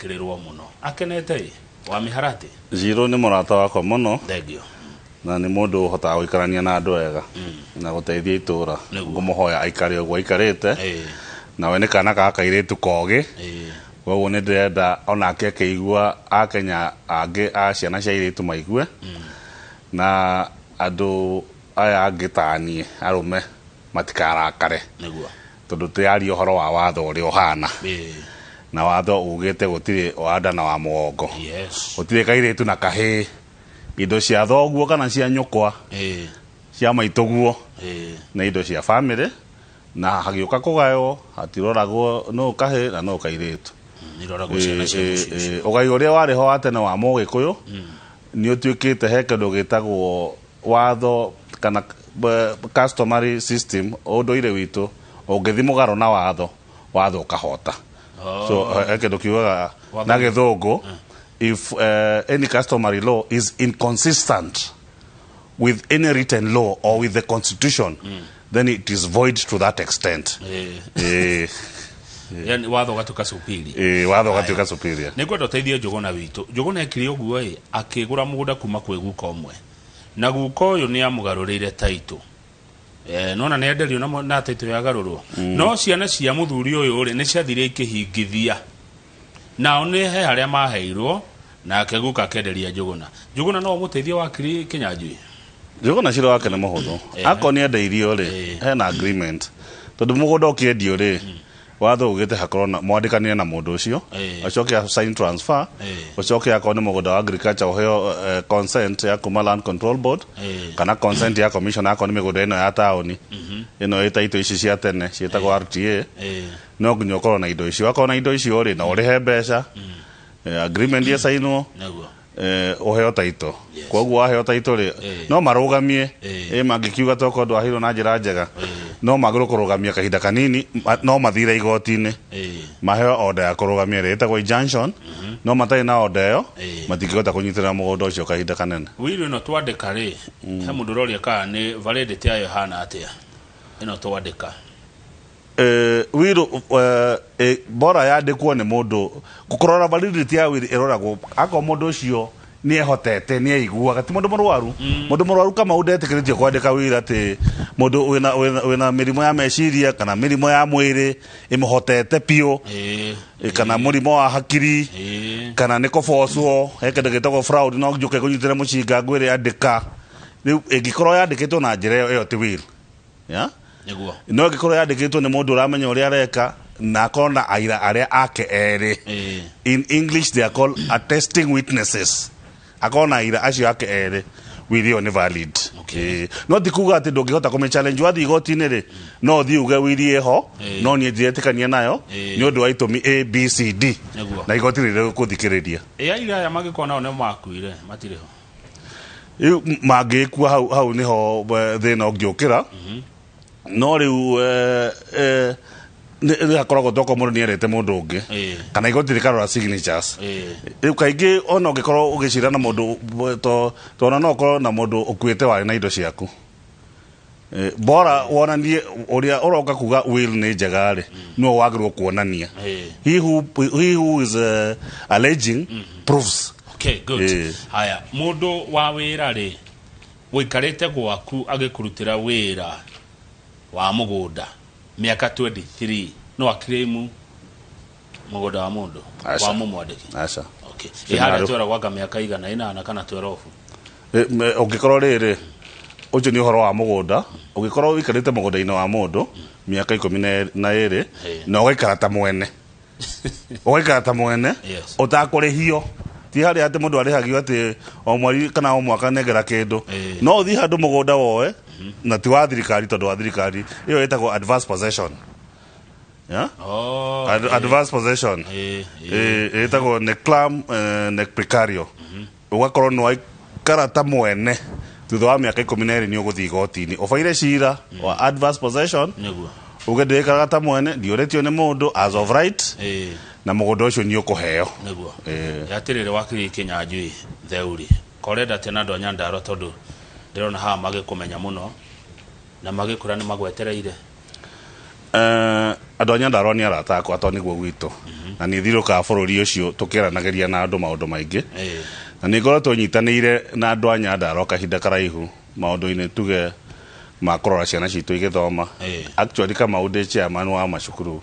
gwikirerwo muno akenete wa miharati Zero ni murata wakwa muno thegio na ni mundu hotaga guikarania na andu wega na guteithia itura ngumuhoya aikare ogwo aikarite na we ni kana ka kairitu kogi koguo ni ndirenda onake keigua akenya angi a ciana cia iritu maigue na andu aya angitanie arume matikarakare niguo tondu tiari uhoro wa watho uri ohana na watho ugite gutiri wanda na wa mugongo gutiri kairitu na kahi indo cia thoguo kana cia nyukwa cia maitoguo na indo cia family na hagiuka kugayo hatiroragwo no kahi na no kairitu niroragwo ciana cia ugai uria wari ho atene wa mugikuyu ni utuikite he kindu gitagwo watho kana customary system unduire witu ungithi mugaro na watho ukahota so kindu kiugaga na githungu if any customary law is inconsistent with any written law or with the constitution then it is void to that extent yani watho gatuka superior watho gatuka superior nikwenda teithia Njuguna witu Njuguna ekire uguo akigura mugunda kuma kwi guka omwe na guka uyu ni amugarurire taito nona ne enderio na taito ya garurwo no ciana cia muthuri uyu ri ni ciathire ikihingithia nao ni he haria maheirwo na akeguka kenderia Njuguna no muteithia wa kiri Kinyanjui Njuguna ciro wake ni muhuthu akoni endeirio ri hena agreement tondu mugunda ukiendio ri watho ugite hakorwo na mwandikanie na mundu ucio acoke sign transfer acoke akone mugunda wa agriculture uheo consent ya kuma land control board kana consent ya commission akone migunda ino ya taoni ino itaito ici cia tene cietagwo RTA no nginya ukorwo na indo icio akona indo icio ri na urihe mbeca agreement ya sainwo uheo taito koguo aheo taito ri no marugamie mangikiuga toko ndwahirwo na njira njega no magiro kurugamia kahinda kanini no mathira igotine maheo order ya kurugamia ri etagwo injunction no matai na order yo matingihota kunyitira mugunda ucio kahinda kanene wiru no twandika ri he mundu roria ka ni validity ayo hana atia ino twandika wiru bora yandikwo ni mundu gukorora validity ya wiru iroragwo ako mundu ucio ni ehotete ni aiguaga ti mundu murwaru kama udetikiritie kwandika wira ati mundu wina mirimo ya meciria kana mirimo ya mwiri imuhotete pio kana murimo wa hakiri kana niko foswo hekende gitagwo fraud no njuke kunyitira mucinga ngwire andika riu ingikorwo yandikitwo na njira iyo ti wiru ya niguo no gikorwo yandikitwo ni mundu uramenya uria areka na kona aira aria ake eri in English they are called attesting witnesses akona aira acio ake eri wirio ni valid no dikuga ati ndungihota kume challenge wathi igotini ri no thi uge wirie ho no ni ndiretikania nayo ni undu wa itumi A B C D na igotini ri kuthikiriria ira ya magikona one makuire matiriho magikua hau niho thina ungiukira no riu ni hakoragwo toko mundu ni erete mundu ungi kana igoti rikarora signatures riu kaingi ona ungikorwo ugicira na mundu to no korwo na mundu ukuite wari na indo ciaku bora wonanie uria uroka kuga will ni njega ri no wagirwo kuonania he who is alleging proofs okay good haya mundu wa wira ri wikarite gwaku agikurutira wira wa mugunda miaka 23 no akiremu mugunda wa mundu wa mumwandiki acha okay ihara twara gwaga miaka igana ina kana 12 ugikorwo riri ucio ni uhoro wa mugunda ugikorwo wikarite mugunda-ini wa mundu miaka 12 na ugaikara ta mwene utakurihio ti hari ati mundu arihagio ati o mweri kana o mwaka negera kindu no uthi handu mugunda woe na ti wa thirikari tondu wa thirikari iyo etagwo advance possession advance possession etagwo neclam nec precario ugakorwo no aikara ta mwene thutha wa miaka 12 ni uguthi igoti-ini ubaire cira wa advance possession ugethikaraga ta mwene ndioretio ni mundu as of right na mugunda ucio ni ukuheo niguo yatirire wakiri Kinyanjui theuri korenda tena ndo Nyandaro tondu ndirona ha magikumenya muno na magikura ni magwetereire andå a Nyandarua nä arata akwa tondå nä guo gwitå na nä thirå kaga bå rå ri å cio tå kä aranagä na andå maå ndå maingä na nä ngoretwo nyitanä ire na andå a Nyandarua kahinda karaihu maå ndå-inä tuge ma kårora ciana citå igä thoma actually Kamau ndä chairman wa macukuru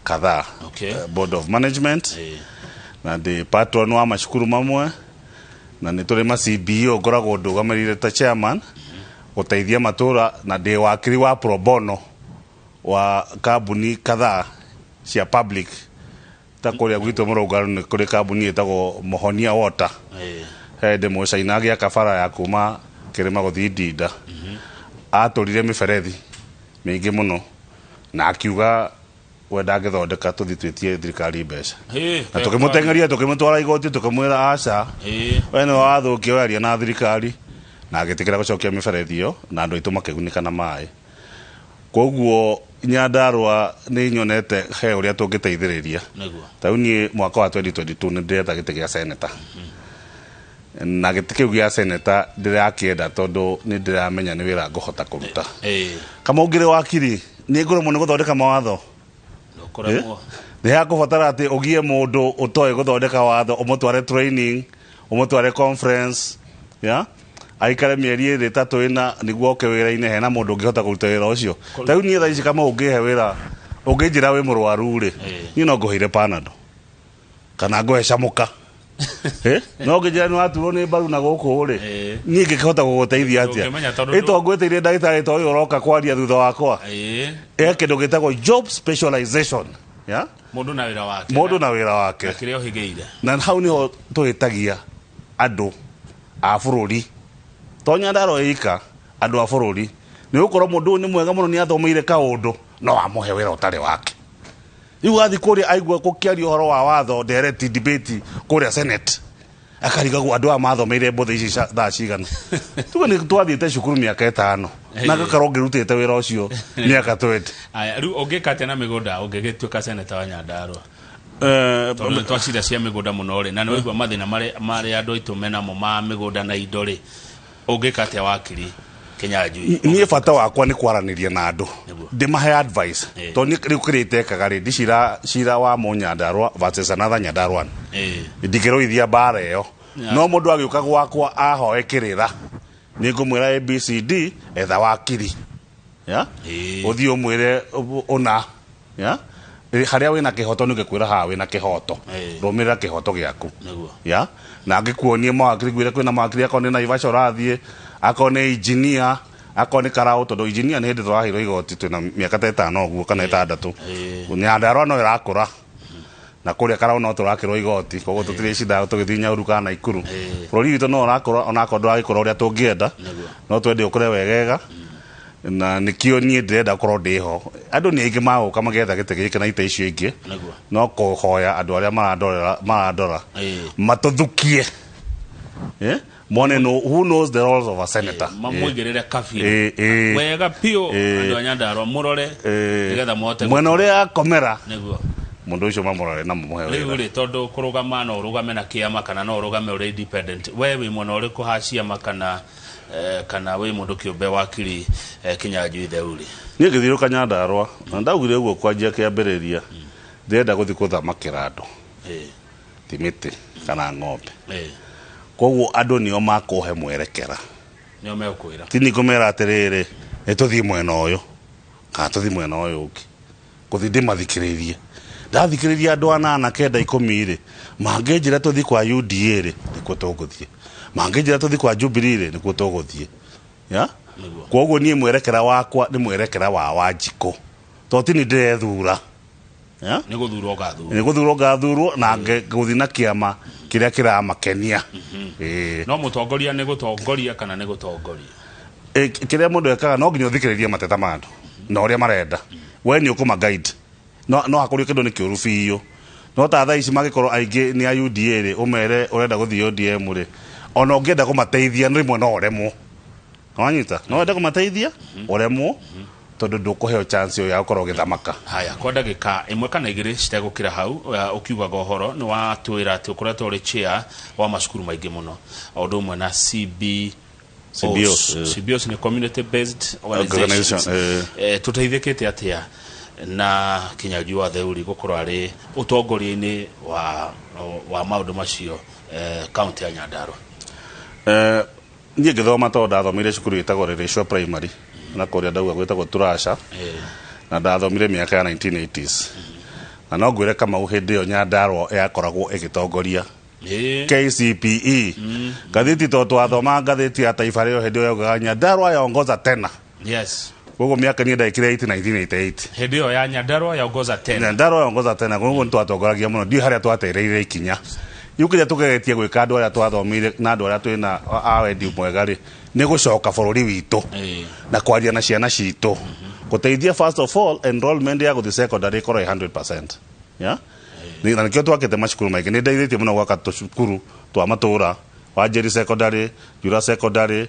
kadhaa board of management na ndä patron wa macukuru mamwe na nä tå rä ma CBO ngoragwo ndå gamä rire ta chairman gå teithia matå ra na ndä wakiri wa pro bono wa kambuni kadhaa cia public ta kå rä a gwitå må rå nä kå rä kambuni ä tagwo Mohonia Water he ndä må caina gä aka bara ya kuma kä rä ma gå thiä Ndinda atå rire mä berethi mä ingä må no na akiuga we ndangä thondeka tå thi twä tie thirikari mbeca na tå kä må tengeria tå kä må twara igoti tå kä mwä ra aca we nä wathå kie wearia na thirikari na agä tä kä ra gå cokia mä berethi ä yo na andå aitå makä gunä ka na maä koguo Nyandarua nä nyonete he å rä a tå ngä teithä rä ria tau niä mwaka wa 2022 nä ndä reta gä tä gä a seneta na gä tä kä u gä a seneta ndä rakä enda tondå nä ndä ramenya nä wä ra ngå hota kå ruta Kamau ngä rä wakiri nä ngå rå må nä gå thondeka mawatho nä hakå batara atä å gie må ndå å toä gå thondeka watho å må tware training å må tware conference aikare mĩeri ĩrĩ tatũ ĩna nĩguo oke wĩra-inĩ hena mũndũ ũngĩhota kũruta wĩra ũcio ta rĩu niĩ thaa ici Kamau ũngĩhe wĩra ũngĩnjĩra wĩ mũrwaru rĩ niĩ no ngũheire Panadol kana ngũhe camũka no ngĩnjĩra nĩ waturwo nĩ mbaru na gũkũ rĩ niĩ ngĩkĩhota gũgũteithia atĩa ĩto ngwĩtĩire ndagĩtarĩ ta ũyũ ũroka kwaria thutha wakwa kĩndũ gĩtagwo job specialization mũndũ na wĩra wake na hau nĩho tũhĩtagia andũ a bũrũri to Nyandarua ika andå a bå rå ri nä gå korwo må ndå nä mwega må no nä athomeire kaå ndå no amå he wä ra å tarä wake rä u athi kå rä a aigua gå kä aria å horo wa watho direct debate kå rä a senate akarigagwo andå aya mathomeire mbåthä ici thaa cigana tuge nä twathiä te cukuru mä aka ĩtano na gakorwo ngä rutä te wä ra å cio mä aka 20 rä u å ngä ka atä na mä gå nda å ngä gä tuä ka seneta wa Nyandarua tondå twacira cia mä gå nda må no rä na nä waigua mathä na marä andå aitå menamo ma mä gå nda na indo rä ũngĩkate wakiri Kinyanjui niĩ bata wakwa nĩ kwaranĩria na andũ ndĩmahe advice to nĩ rĩu kĩrĩtekaga rĩ ndicira cira wa Nyandarua versus another Nyandarua ndingĩrũithia mbara ĩyo no mũndũ agĩũka gwakwa ahoe kĩrĩra nĩ ngũmwĩra ABCD etha wakiri ũthiĩ ũmwĩre ũna harĩa wĩna kĩhoto nĩ ngĩkwĩra haha wĩna kĩhoto rũmĩrĩra kĩhoto gĩaku na ngĩkuonie mawakiri gwĩre kwĩna mawakiri akorwo nĩ Naivasha ũrathiĩ akorwo nĩ engineer akorwo nĩ Karaũ tondũ engineer nĩ hĩndĩ tũraheirwo igoti twĩna mĩaka ta 5 ũguo kana 6 Nyandarua no ĩrakũra na kũrĩa Karaũ no tũrakĩrwo igoti koguo tũtirĩ cida tũgĩthiĩ Nyahururu kana Naikuru bũrũri witũ no ũrakũra onakorwo ndũragĩkũra ũrĩa tũngĩenda no twende ũkũre wegega na nikio niĩ ndĩrenda korwo ndĩho andũ nĩ aingĩ magũka magetha gĩtĩ gĩkĩ na ita icio ingĩ no kũhoya andũ arĩa marandora matũthukie mone who knows the roles of a senator mamũigĩrĩre kabira wega piũ andũ a Nyandarua mũrore nĩgetha mũhote mwena ũrĩa akomera mũndũ ũcio mamũrore na mũmũhe wĩra rĩu rĩ tondũ kũrũgama no ũrũgame na kĩama kana no ũrũgame ũrĩ independent we wĩ mwena ũrĩkũ ha ciama kana wĩ mũndũ kĩũmbe wakiri Kinyanjui theuri niĩ ngĩthiũrũka Nyandarua na ndaugire ũguo kwanjia kĩambĩrĩria ndĩrenda gũthiĩ gũthamakĩra andũ ti mĩtĩ kana ng'ombe koguo andũ nĩo makũhe mwerekera nĩo megũkwĩra ti nĩ ngũmera atĩrĩrĩ nĩ tũthiĩ mwena ũyũ kana tũthiĩ mwena ũyũ ũngĩ gũthiĩ ndĩmathikĩrĩrie ndathikĩrĩria andũ 8 9 10 rĩ mangĩnjĩra tũthiĩ kwa UDA rĩ nĩkuo tũgũthiĩ mangĩnjĩra tũthiĩ kwa Jubilee rĩ nĩkuo tũgũthiĩ koguo niĩ mwerekera wakwa nĩ mwerekera wa Wanjikũ to ti nĩ ndĩrethura nĩ gũthurwo ngathurwo na gũthiĩ na kĩama kĩrĩa kĩramakenia no mũtongoria nĩ gũtongoria kana nĩ gũtongoria kĩrĩa mũndũ ekaga no nginya ũthikĩrĩrie mateta ma andũ na ũrĩa marenda we nĩ ũkũma guide no hakũrio kĩndũ nĩ kĩũru biũ no ta thaa ici magĩkorwo aingĩ nĩ a UDA rĩ ũmere ũrenda gũthiĩ ODM rĩ ona ũngĩenda kũmateithia rĩmwe no ũremwo wanyita no wenda kũmateithia ũremwo tondũ ndũkũheo chance ya gũkorwo ũgĩthamaka haya kwa ndagĩka ĩmwe kana igĩrĩ citegũkĩra hau ũkiugaga ũhoro nĩ watwĩra atĩ ũkoretwo ũrĩ chair wa macukuru maingĩ mũno o ũndũ ũmwe na CBOs nĩ community based organization tũteithĩkĩte atĩa na kinyajua theuri gukorwo ari utongoria-ini wa maundu macio county ya Nyandarua. Niĩ ngĩthoma tondũ ndathomire cukuru ĩtagwo Rĩrĩcua Primary na kũrĩa ndauga gwĩtagwo Turasha na ndathomire mĩaka ya 1980s na no ngwĩre Kamau hĩndĩ ĩyo Nyandarua yakoragwo ĩgĩtongoria KCPE ngathĩti tondũ twathoma ngathĩti ya Taifa Leo hĩndĩ ĩyo yaugaga Nyandarua yaongoza tena. Yes. Koguo mĩaka niĩ ndaĩkire 1988 hĩndĩ ĩyo ya Nyandarua yaongoza tena. Nyandarua yaongoza tena koguo nĩtwatongoragia mũno ndiũ harĩa twatereire ikinya yukinya tugegetie gwika andu aria twathomire na andu aria twina awendi mwega ri ni gucoka bururi witu na kwaria na ciana citu guteithia first of all enrollment ya guthi secondary koro 100%. Yeah, ni na nikio twakete macukuru maingi ni ndeithitie muno gwaka tucukuru twa matura wa Njeri secondary, Jura secondary,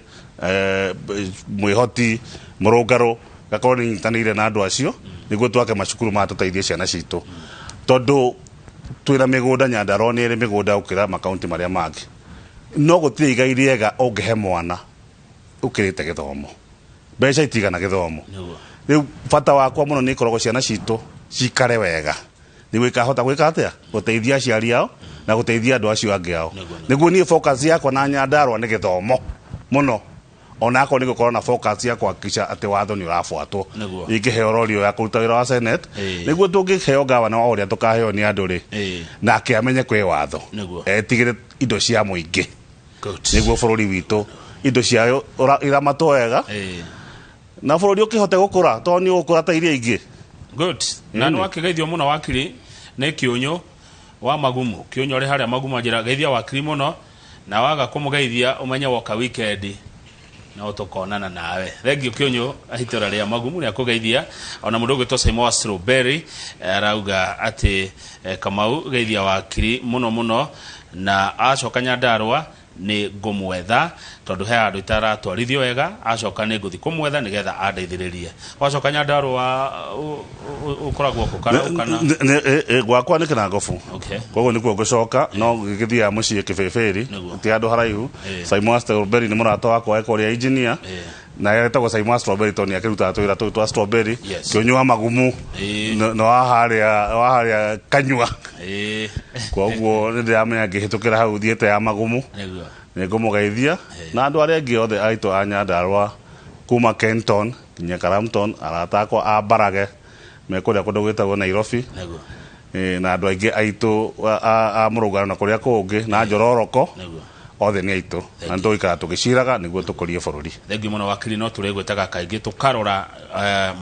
Mwihoti, Murungaro gakorwo ni nyitanĩire na andu acio niguo twake macukuru ma tuteithie ciana citu tondu twina migunda Nyandarua ni ri migunda ukira makaunti maria mangi no gutire igai riega ungihe mwana ukirite githomo mbeca itigana githomo riu bata wakwa muno ni korogwo ciana citu cikare wega niguo ikahota gwika atia guteithia aciari ao na guteithia andu acio angi ao niguo ni focus yakwa na Nyandarua ni githomo muno onako ni gukorwo na focus ya kuhakikisha ati watho ni urafuatwo ingiheo rorio ya kuruta wira wa Senate niguo tungiheo gavana wa uria tukaheo ni andu ri na akiamenye kwi watho etigire indo cia muingi niguo bururi witu indo cia iramatwo wega na bururi ukihote gukura to ni gukura ta iria ingi good na no akigeithio muno wakiri ne kiunyo wa magumu kiunyo ri haria magumu njira geithia wakiri muno na waga kumugeithia umenye woka weekend na utokonana nawe thengio kiunyo ahitora ria magumu ni akugeithia ona mundu gwitwo Simon Strawberry arauga ati Kamau geithia wakiri muno na acoka Nyandarua ni ngumwetha tondu he andu itaratwarithio wega acoka ni nguthi kumwetha nigetha andeithiririe acoka Nyandarua ukoragwo kana gwakwa ni Kinangofu koguo nikuo ngucoka no ngithia mucii Kibeberi ti andu haraihu Simon Strawberry ni murata wakwa ekoria engineer na yetagwo Simon Strawberry toni akiruta twira twa Strawberry kionywa magumu no haria kanyua koguo ndiramenya ngihitukira hau thiete ya magumu ningumugeithia na andu aria angi othe aito a Nyandarua kuma Kenton nginya Karampton aratakwa a Barage mekuria kundu gwitagwo Nairobi na andu aingi aito a Murugano na kuria kungi na Njororoko othe ni aito na ndoikara tugiciraga niguo tukorie bururi thengi muno wakiri no turegwetaga kaingi tukarora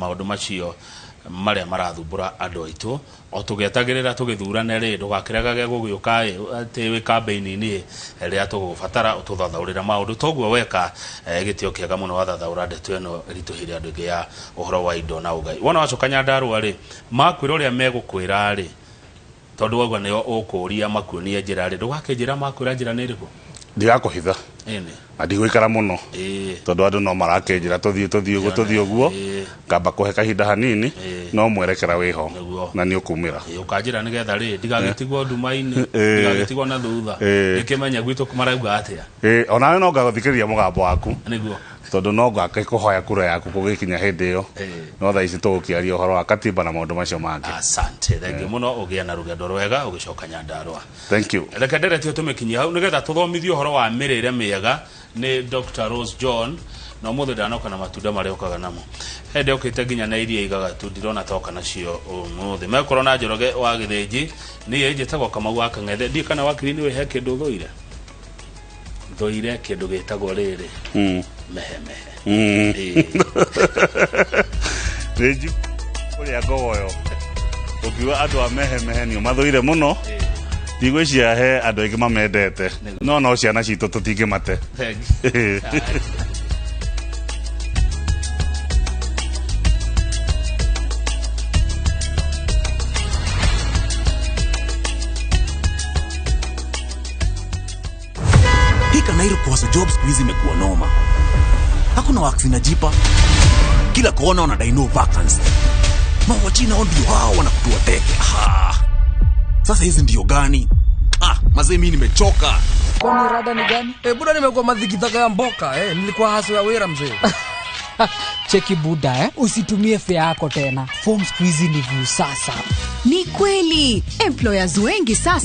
maundu macio maria marathumbura andu aitu o tugetagirira tugithurane ri ndugakiragage gugiuka ati wi campaign ni ria tugubatara ututhathaurira maundu toguo weka gitio kiega muno wathathaura ndeto eno rituhire andu ingi ya uhoro wa indo na ugai wona wacoka Nyandarua ri makwira uria megukwira ri tondu wagwa ni ukuria makuonie njira ri ndugakinjira makwira njira ni riku ndigakuhitha ndigwikara muno tondu andu no marakenjira tuthii uguo ngamba kuhe kahinda hanini no mwerekera wiho na ni ukumira ukanjira nigetha ri ndigagitigwo ndumaini ndigagitigwo na thutha ndikimenya gwitu kumarauga atia onawe no ngathikiriria mugambo waku niguo tondu no ngake kuhoya kura yaku kugikinya hindi iyo no tha ici tugukiaria uhoro wa katiba na maundu macio mangi asante thengi muno ugia na rugendo rwega ugicoka Nyandarua thank you reke nderetio tumikinyia hau nigetha tuthomithio uhoro wa mirire miega ni Dr. Rose John no muthe ndanoka na matunda maria okaga namo hende okite nginya na iria igaga tu ndirona toka nacio muthe mekoro na njoroge wa githinji ni yejetagwo Kamau wa Kang'ethe ndi kana wakiri ni we he kindu thoire kindu gitagwo riri mehe reji uria ngoyo ukiwa andu a mehe ni mathoire muno ndigwiciria he andu aingi mamendete no ciana citu tutingimate Kanairo kwa job squeeze imekuwa noma. Hakuna work zinajipa. Kila kona wanadai no vacancy. Wachina ndio hao wanakutua teke. Sasa hizi ndio gani? Mazee mimi nimechoka. Kwani rada ni gani? Buda nimekuwa madhikitaka ya mboka. Nilikuwa haso ya wera mzee. Cheki buda usitumie fare yako tena. Form squeeze ni view sasa. Ni kweli, employers wengi sasa